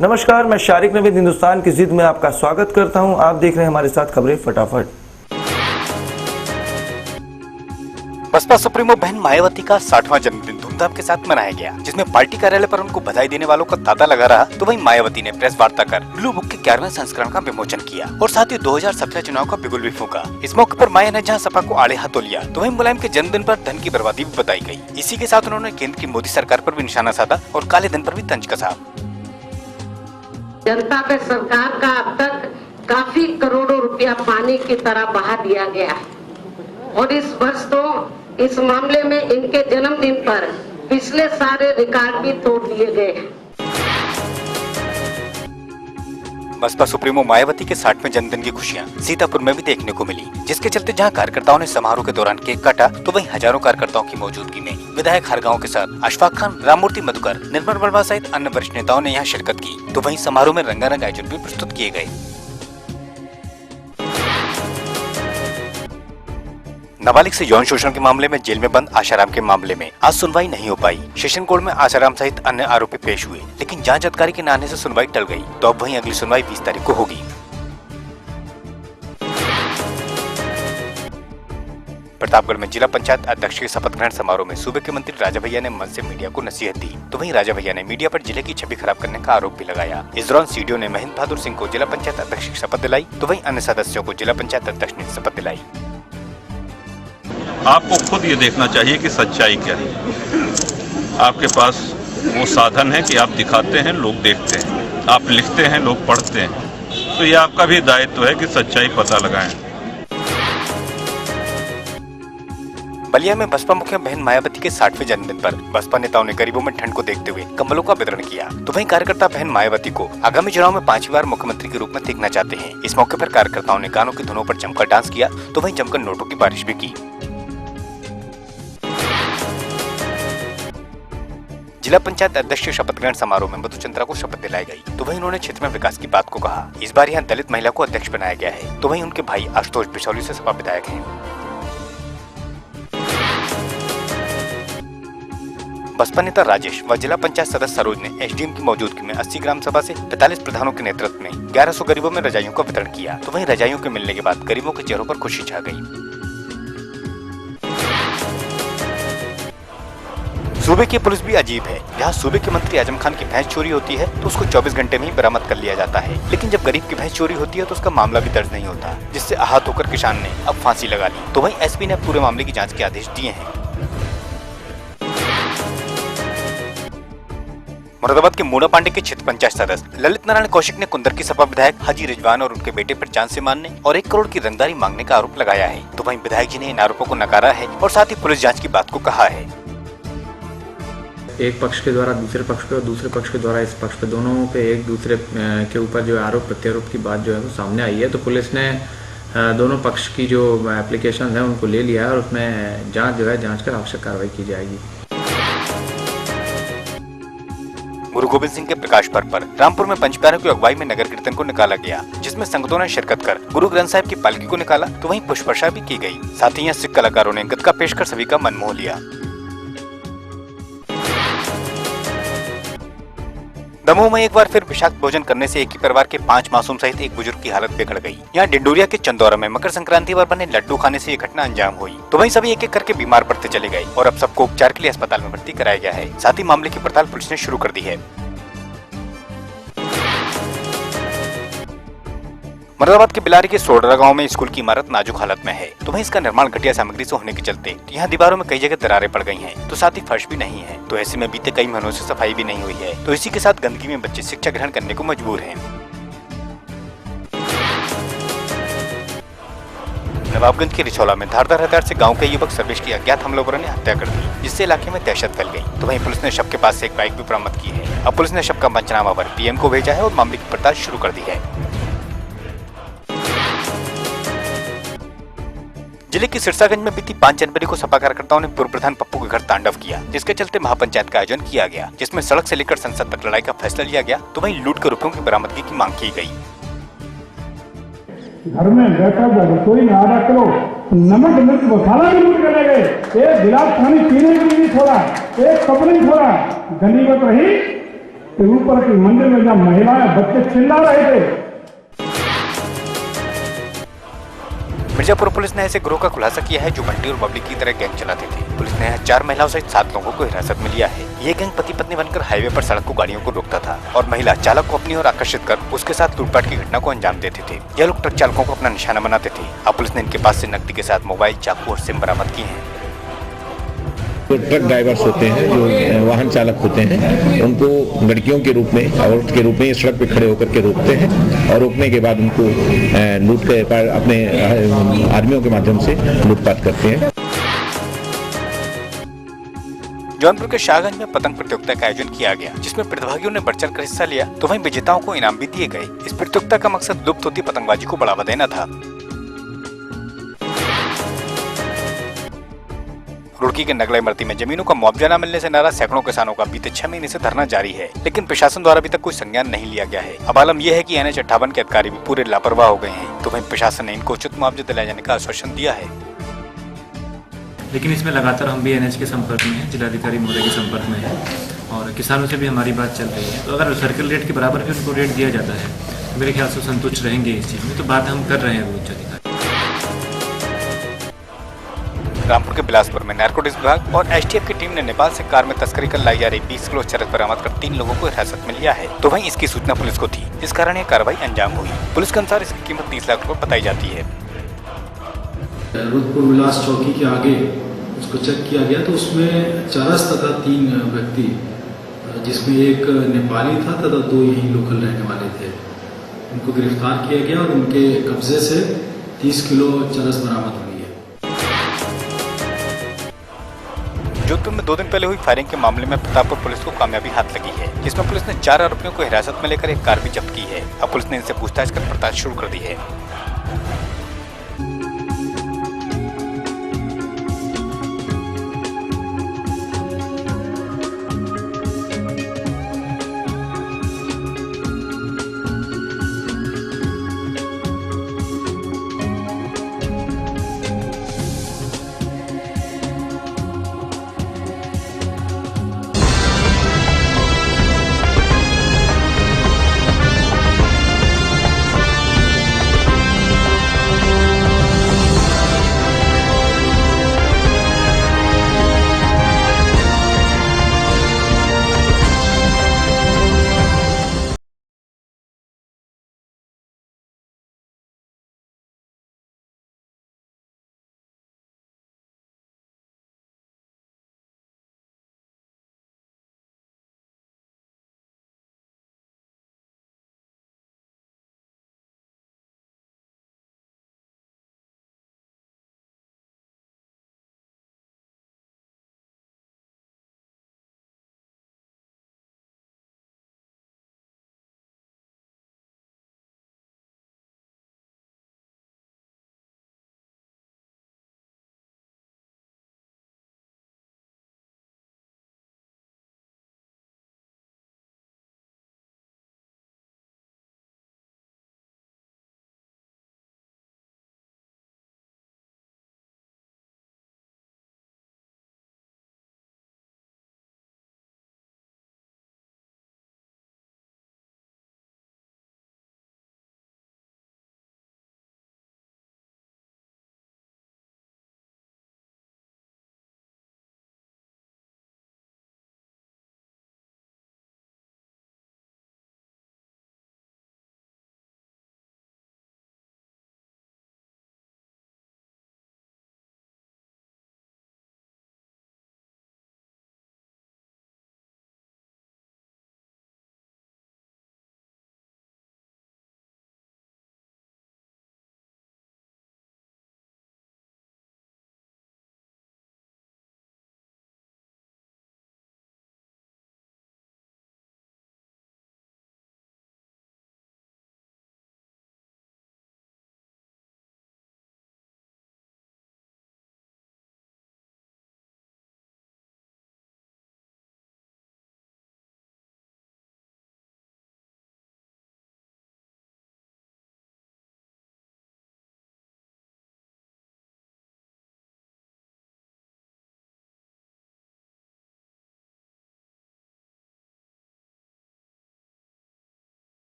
नमस्कार, मैं शारिक नवीद हिंदुस्तान की जिद में आपका स्वागत करता हूं। आप देख रहे हैं हमारे साथ खबरें फटाफट। बसपा सुप्रीमो बहन मायावती का 60वां जन्मदिन धूमधाम के साथ मनाया गया, जिसमें पार्टी कार्यालय पर उनको बधाई देने वालों का तांता लगा रहा। तो वहीं मायावती ने प्रेस वार्ता कर ब्लू बुक के 11वें संस्करण का विमोचन किया और साथ ही 2017 चुनाव का बिगुल भी फूंका। इस मौके पर माया ने जहां सपा को आड़े हाथों लिया, तो वहीं मुलायम के जन्मदिन पर धन की बर्बादी भी बताई गई। इसी के साथ उन्होंने केंद्र की मोदी सरकार पर भी निशाना साधा और काले धन पर भी तंज कसा। जनता पे सरकार का अब तक काफी करोड़ों रुपया पानी की तरह बहा दिया गया है और इस वर्ष तो इस मामले में इनके जन्मदिन पर पिछले सारे रिकॉर्ड भी तोड़ दिए गए। बसपा सुप्रीमो मायावती के 60वें जन्मदिन की खुशियां सीतापुर में भी देखने को मिली, जिसके चलते जहां कार्यकर्ताओं ने समारोह के दौरान केक काटा, तो वहीं हजारों कार्यकर्ताओं की मौजूदगी में विधायक हरगांव के साथ अशफाक खान, राममूर्ति मधुकर, निर्मल वर्मा सहित अन्य वरिष्ठ नेताओं ने यहां शिरकत की। तो वहीं समारोह में रंगारंग आयोजन भी प्रस्तुत किए गए। नाबालिग से यौन शोषण के मामले में जेल में बंद आशाराम के मामले में आज सुनवाई नहीं हो पाई। सेशन कोर्ट में आशाराम सहित अन्य आरोपी पेश हुए, लेकिन जांच अधिकारी के न आने से सुनवाई टल गई। तो अब वहीं अगली सुनवाई 20 तारीख को होगी। प्रतापगढ़ में जिला पंचायत अध्यक्ष के शपथ ग्रहण समारोह में सूबे के मंत्री राजा भैया ने मंच से मीडिया को नसीहत दी। तो वहीं राजा भैया ने मीडिया पर जिले की छवि खराब करने का आरोप भी लगाया। इस दौरान सीडीओ ने महेंद्र बहादुर सिंह को जिला पंचायत अध्यक्ष की शपथ दिलाई, तो वहीं अन्य सदस्यों को जिला पंचायत अध्यक्ष ने शपथ दिलाई। आपको खुद ये देखना चाहिए कि सच्चाई क्या है। आपके पास वो साधन है कि आप दिखाते हैं, लोग देखते हैं, आप लिखते हैं, लोग पढ़ते हैं। तो ये आपका भी दायित्व है कि सच्चाई पता लगाएं। बलिया में बसपा मुखिया बहन मायावती के 60वें जन्मदिन पर बसपा नेताओं ने गरीबों में ठंड को देखते हुए कंबलों का वितरण किया। तो वहीं कार्यकर्ता बहन मायावती को आगामी चुनाव में 5वीं बार मुख्यमंत्री के रूप में देखना चाहते हैं। इस मौके पर कार्यकर्ताओं ने गानों की धुनों पर जमकर डांस किया, तो वहीं जमकर नोटों की बारिश भी की। जिला पंचायत अध्यक्ष के शपथ ग्रहण समारोह में मधुचंद्रा को शपथ दिलाई गई। तो वहीं उन्होंने क्षेत्र में विकास की बात को कहा। इस बार यहाँ दलित महिला को अध्यक्ष बनाया गया है। तो वहीं उनके भाई आशुतोष बिचौली से सपा विधायक हैं। बसपा नेता राजेश व जिला पंचायत सदस्य सरोज ने एसडीएम की मौजूदगी में 80 ग्राम सभा से 45 प्रधानों के नेतृत्व में 1100 गरीबों में रजाइयों का वितरण किया। तो वहीं रजाइयों के मिलने के बाद गरीबों के चेहरों पर खुशी छा गई। सूबे की पुलिस भी अजीब है। जहां सूबे के मंत्री आजम खान की भैंस चोरी होती है तो उसको 24 घंटे में ही बरामद कर लिया जाता है, लेकिन जब गरीब की भैंस चोरी होती है तो उसका मामला भी दर्ज नहीं होता, जिससे आहत होकर किसान ने अब फांसी लगा ली। तो वहीं एसपी ने पूरे मामले की जांच के आदेश दिए हैं। मुरादाबाद के मूड़ा पांडे के क्षेत्र पंचायत सदस्य ललित नारायण कौशिक ने कुंदर की सपा विधायक हाजी रिजवान और उनके बेटे पर जान से मारने और 1 करोड़ की रंगदारी मांगने का आरोप लगाया है। तो वहीं विधायक जी ने इन आरोपों को नकारा है और साथ ही पुलिस जाँच की बात को कहा है। एक पक्ष के द्वारा दूसरे पक्ष पे और दूसरे पक्ष के द्वारा इस पक्ष पे, दोनों पे एक दूसरे के ऊपर जो आरोप प्रत्यारोप की बात जो है वो सामने आई है। तो पुलिस ने दोनों पक्ष की जो एप्लीकेशन है उनको ले लिया है और उसमें जांच कर आवश्यक कार्रवाई की जाएगी। गुरु गोविंद सिंह के प्रकाश पर्व पर रामपुर में पंच प्यारों की अगुवाई में नगर कीर्तन को निकाला गया, जिसमें संगतों ने शिरकत कर गुरु ग्रंथ साहिब की पालकी को निकाला। तो वहीं पुष्प वर्षा भी की गई। साथ ही यहाँ सिख कलाकारों ने गतका पेश कर सभी का मन मोह लिया। दमोह में एक बार फिर विषाक्त भोजन करने से एक ही परिवार के 5 मासूम सहित एक बुजुर्ग की हालत बिगड़ गई। यहाँ डिंडोरिया के चंदौरा में मकर संक्रांति पर बने लड्डू खाने से ये घटना अंजाम हुई। तो वहीं सभी एक एक करके बीमार पड़ते चले गए और अब सबको उपचार के लिए अस्पताल में भर्ती कराया गया है। साथ ही मामले की पड़ताल पुलिस ने शुरू कर दी है। मुरादाबाद के बिलारी के सोडरा गांव में स्कूल की इमारत नाजुक हालत में है। तो वहीं इसका निर्माण घटिया सामग्री से होने के चलते यहाँ दीवारों में कई जगह दरारें पड़ गई हैं। तो साथ ही फर्श भी नहीं है। तो ऐसे में बीते कई महीनों से सफाई भी नहीं हुई है। तो इसी के साथ गंदगी में बच्चे शिक्षा ग्रहण करने को मजबूर हैं। नवाबगंज के रिछौला में धारदार हथियार से गांव के युवक सर्वेश की अज्ञात हमलावरों ने हत्या कर दी, जिससे इलाके में दहशत फैल गई। तो वहीं पुलिस ने शव के पास से एक बाइक भी बरामद की है। अब पुलिस ने शव का पंचनामा कर पीएम को भेजा है और मामले की पड़ताल शुरू कर दी है। जिले की सिरसागंज में बीती 5 जनवरी को सपा कार्यकर्ताओं ने पूर्व प्रधान पप्पू के घर तांडव किया, जिसके चलते महापंचायत का आयोजन किया गया, जिसमें सड़क से लेकर संसद तक लड़ाई का फैसला लिया गया। तो वहीं लूट के रुपयों की बरामदगी की मांग की गई। घर में बैठकर रसोई में आधा किलो नमक मिर्च मसाला भी लूट कर ले गए, एक गिलास पानी पीने के लिए नहीं छोड़ा, एक कप नहीं छोड़ा। गनीमत रही कि ऊपर की मंदिर में जब महिलाएं बच्चे चिल्ला रहे थे। मिर्जापुर पुलिस ने ऐसे गिरोह का खुलासा किया है जो बंटी और बबली की तरह गैंग चलाते थे। पुलिस ने 4 महिलाओं सहित 7 लोगों को हिरासत में लिया है। ये गैंग पति पत्नी बनकर हाईवे पर सड़क को गाड़ियों को रोकता था और महिला चालक को अपनी ओर आकर्षित कर उसके साथ लूटपाट की घटना को अंजाम देते थे। यह लोग ट्रक चालकों को अपना निशाना बनाते थे। अब पुलिस ने इनके पास से नकदी के साथ मोबाइल, चाकू और सिम बरामद किए हैं। जो ट्रक ड्राइवर्स होते हैं, जो वाहन चालक होते हैं, उनको लड़कियों के रूप में, औरत के रूप में सड़क पे खड़े होकर के रोकते हैं और रोकने के बाद उनको लूट के अपने आदमियों के माध्यम से लूटपाट करते हैं। जौनपुर के शाहगंज में पतंग प्रतियोगिता का आयोजन किया गया, जिसमें प्रतिभागियों ने बढ़ चढ़ कर हिस्सा लिया, तो वहीं विजेताओं को इनाम भी दिए गए। इस प्रतियोगिता का मकसद लुप्त होती पतंगबाजी को बढ़ावा देना था। रुड़की के नगला इमरती में जमीनों का मुआवजा न मिलने से नाराज सैकड़ों किसानों का बीते 6 महीने से धरना जारी है, लेकिन प्रशासन द्वारा अभी तक कोई संज्ञान नहीं लिया गया है। अब आलम यह है कि NH 58 के अधिकारी भी पूरे लापरवाह हो गए हैं, तो वहीं प्रशासन ने इनको उचित मुआवजा दिलाए जाने का आश्वासन दिया है। लेकिन इसमें लगातार हम भी NH के संपर्क में हैं, जिलाधिकारी महोदय के संपर्क में हैं और किसानों से भी हमारी बात चल रही है। तो अगर सर्कल रेट के बराबर भी उनको रेट दिया जाता है तो मेरे ख्याल से संतुष्ट रहेंगे इस चीज़ में। तो बात हम कर रहे हैं उच्च अधिकारी। रामपुर के बिलासपुर में नारकोटिक्स विभाग और STF की टीम ने नेपाल से कार में तस्करी कर लाई जा रही 20 किलो चरस बरामद कर 3 लोगों को हिरासत में लिया है। तो वहीं इसकी सूचना पुलिस को थी, इस कारण यह कार्रवाई अंजाम हुई। पुलिस के अनुसार इसकी कीमत 30 लाख रुपए बताई जाती है। रुदपुर विलास चौकी के आगे उसको चेक किया गया तो उसमें चरस तथा 3 व्यक्ति, जिसमें एक नेपाली था तथा 2 यहीं लोकल रहने वाले थे, उनको गिरफ्तार किया गया और उनके कब्जे से 30 किलो चरस बरामद हुई है। जोधपुर में 2 दिन पहले हुई फायरिंग के मामले में प्रतापपुर पुलिस को कामयाबी हाथ लगी है, जिसमें पुलिस ने 4 आरोपियों को हिरासत में लेकर एक कार भी जब्त की है। अब पुलिस ने इनसे पूछताछ कर पड़ताल शुरू कर दी है।